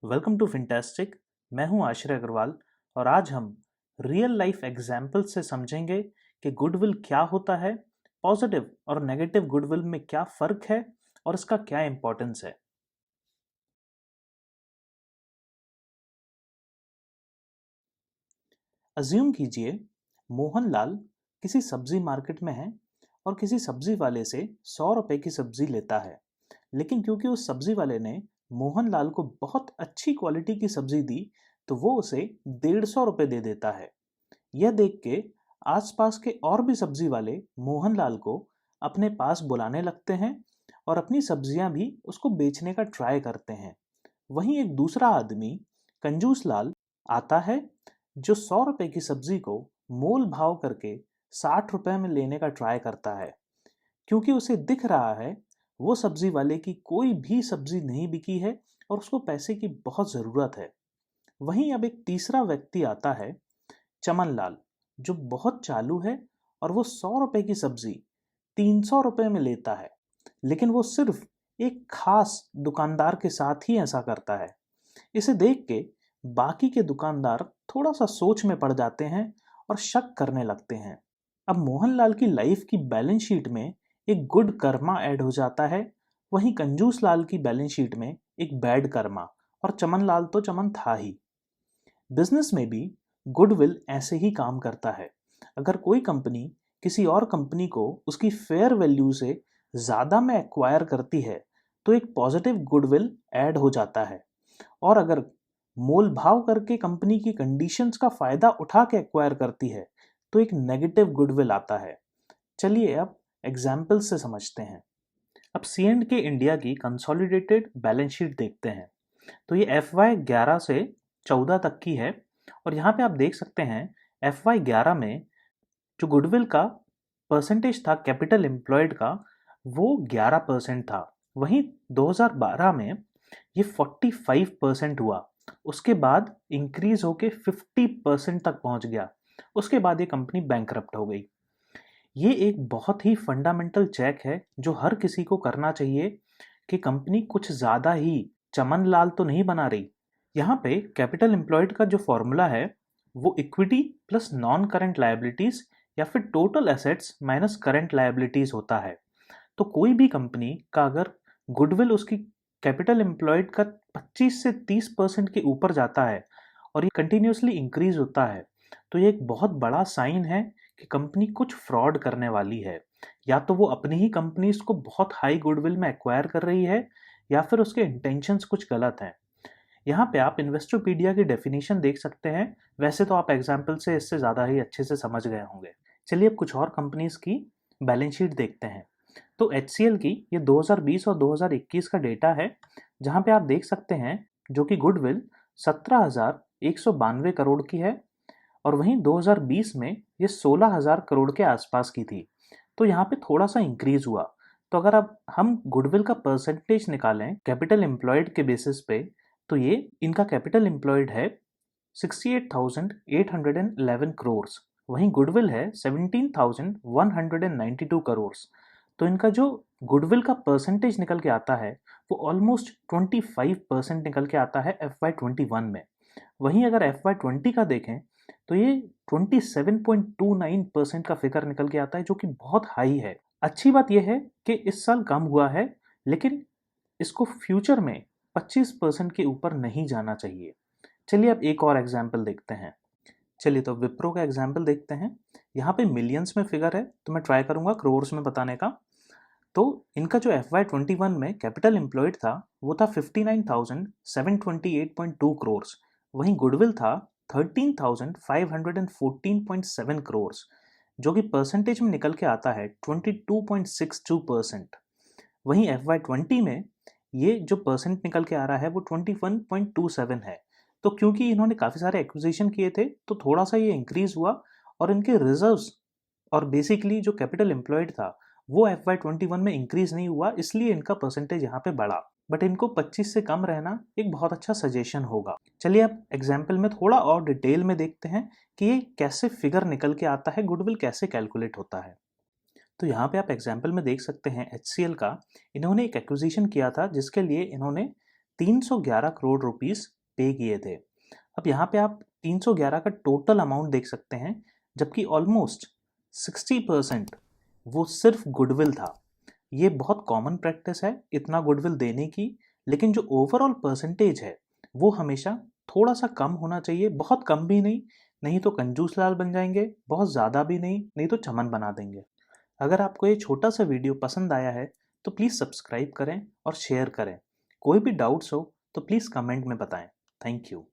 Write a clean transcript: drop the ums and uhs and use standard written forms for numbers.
Welcome to फिनटेस्टिक। मैं हूं आश्रय अग्रवाल और आज हम रियल लाइफ एग्जाम्पल से समझेंगे कि गुडविल क्या होता है, पॉजिटिव और नेगेटिव गुडविल में क्या फ़र्क है और इसका क्या इंपॉर्टेंस है। अज्यूम कीजिए मोहनलाल किसी सब्जी मार्केट में है और किसी सब्जी वाले से 100 रुपए की सब्जी लेता है। लेकिन क्योंकि उस सब्जी वाले ने मोहनलाल को बहुत अच्छी क्वालिटी की सब्जी दी तो वो उसे 150 रुपए दे देता है। यह देख के आसपास के और भी सब्जी वाले मोहनलाल को अपने पास बुलाने लगते हैं और अपनी सब्जियां भी उसको बेचने का ट्राई करते हैं। वहीं एक दूसरा आदमी कंजूस लाल आता है जो 100 रुपए की सब्जी को मोल भाव करके 60 रुपए में लेने का ट्राई करता है, क्योंकि उसे दिख रहा है वो सब्जी वाले की कोई भी सब्जी नहीं बिकी है और उसको पैसे की बहुत ज़रूरत है। वहीं अब एक तीसरा व्यक्ति आता है, चमन लाल, जो बहुत चालू है और वो 100 रुपए की सब्जी 300 रुपए में लेता है। लेकिन वो सिर्फ एक खास दुकानदार के साथ ही ऐसा करता है। इसे देख के बाकी के दुकानदार थोड़ा सा सोच में पड़ जाते हैं और शक करने लगते हैं। अब मोहनलाल की लाइफ की बैलेंस शीट में एक गुड कर्मा ऐड हो जाता है, वहीं कंजूस लाल की बैलेंस शीट में एक बैड कर्मा, और चमन लाल तो चमन था ही। बिजनेस में भी गुडविल ऐसे ही काम करता है। अगर कोई कंपनी किसी और कंपनी को उसकी फेयर वैल्यू से ज़्यादा में एक्वायर करती है तो एक पॉजिटिव गुडविल ऐड हो जाता है, और अगर मोल भाव करके कंपनी की कंडीशंस का फायदा उठा के एक्वायर करती है तो एक नेगेटिव गुडविल आता है। चलिए अब एग्जाम्पल से समझते हैं। अब सी एंड के इंडिया की कंसोलिडेटेड बैलेंस शीट देखते हैं। तो ये FY11 से 14 तक की है और यहाँ पे आप देख सकते हैं FY11 में जो गुडविल का परसेंटेज था कैपिटल एम्प्लॉयड का, वो 11% था। वहीं 2012 में ये 45% हुआ। उसके बाद इंक्रीज होके 50% तक पहुंच गया। उसके बाद ये कंपनी बैंकरप्ट हो गई। ये एक बहुत ही फंडामेंटल चेक है जो हर किसी को करना चाहिए कि कंपनी कुछ ज़्यादा ही चमन लाल तो नहीं बना रही। यहाँ पे कैपिटल एम्प्लॉयड का जो फॉर्मूला है वो equity plus non current liabilities या फिर total assets minus current liabilities होता है। तो कोई भी कंपनी का अगर गुडविल उसकी कैपिटल एम्प्लॉयड का 25 से 30% के ऊपर जाता है और ये कंटिन्यूसली इंक्रीज होता है तो ये एक बहुत बड़ा साइन है कि कंपनी कुछ फ्रॉड करने वाली है। या तो वो अपनी ही कंपनीज को बहुत हाई गुडविल में एक्वायर कर रही है या फिर उसके इंटेंशंस कुछ गलत हैं। यहाँ पे आप इन्वेस्टोपीडिया की डेफिनेशन देख सकते हैं। वैसे तो आप एग्जाम्पल से इससे ज़्यादा ही अच्छे से समझ गए होंगे। चलिए अब कुछ और कंपनीज की बैलेंस शीट देखते हैं। तो HCL की ये 2020 और 2021 का डेटा है, जहाँ पे आप देख सकते हैं जो कि गुडविल 17,192 करोड़ की है और वहीं 2020 में ये 16,000 करोड़ के आसपास की थी। तो यहाँ पे थोड़ा सा इंक्रीज हुआ। तो अगर अब हम गुडविल का परसेंटेज निकालें कैपिटल एम्प्लॉयड के बेसिस पे तो ये इनका कैपिटल एम्प्लॉयड है 68,811 करोड़, वहीं गुडविल है 17,192 करोड़। तो इनका जो गुडविल का परसेंटेज निकल के आता है वो ऑलमोस्ट 25% निकल के आता है FY21 में। वहीं अगर FY20 का देखें तो ये 27.29% का फिगर निकल के आता है, जो कि बहुत हाई है। अच्छी बात यह है कि इस साल कम हुआ है, लेकिन इसको फ्यूचर में 25% के ऊपर नहीं जाना चाहिए। चलिए अब एक और एग्जाम्पल देखते हैं। चलिए तो विप्रो का एग्जाम्पल देखते हैं। यहाँ पे मिलियंस में फिगर है तो मैं ट्राई करूंगा क्रोर्स में बताने का। तो इनका जो FY21 में कैपिटल एम्प्लॉयड था वो था 59,728.2 करोड़। वहीं गुडविल था 13,514.7 करोड़, जो कि परसेंटेज में निकल के आता है 22.62%। वहीं FY20 में ये जो परसेंट निकल के आ रहा है वो 21.27 है। तो क्योंकि इन्होंने काफ़ी सारे एक्विजिशन किए थे तो थोड़ा सा ये इंक्रीज हुआ और इनके रिजर्व्स और बेसिकली जो कैपिटल एम्प्लॉयड था वो FY21 में इंक्रीज नहीं हुआ, इसलिए इनका परसेंटेज यहाँ पे बढ़ा। बट इनको 25 से कम रहना एक बहुत अच्छा सजेशन होगा। चलिए अब एग्जाम्पल में थोड़ा और डिटेल में देखते हैं कि ये कैसे फिगर निकल के आता है, गुडविल कैसे कैलकुलेट होता है। तो यहाँ पे आप एग्जाम्पल में देख सकते हैं HCL का इन्होंने एक एक्विजिशन किया था जिसके लिए इन्होंने 311 करोड़ रुपीस पे किए थे। अब यहाँ पे आप 311 का टोटल अमाउंट देख सकते हैं, जबकि ऑलमोस्ट 60% वो सिर्फ गुडविल था। ये बहुत कॉमन प्रैक्टिस है इतना गुडविल देने की, लेकिन जो ओवरऑल परसेंटेज है वो हमेशा थोड़ा सा कम होना चाहिए। बहुत कम भी नहीं, नहीं तो कंजूस लाल बन जाएंगे, बहुत ज़्यादा भी नहीं, नहीं तो चमन बना देंगे। अगर आपको ये छोटा सा वीडियो पसंद आया है तो प्लीज़ सब्सक्राइब करें और शेयर करें। कोई भी डाउट्स हो तो प्लीज़ कमेंट में बताएं। Thank you.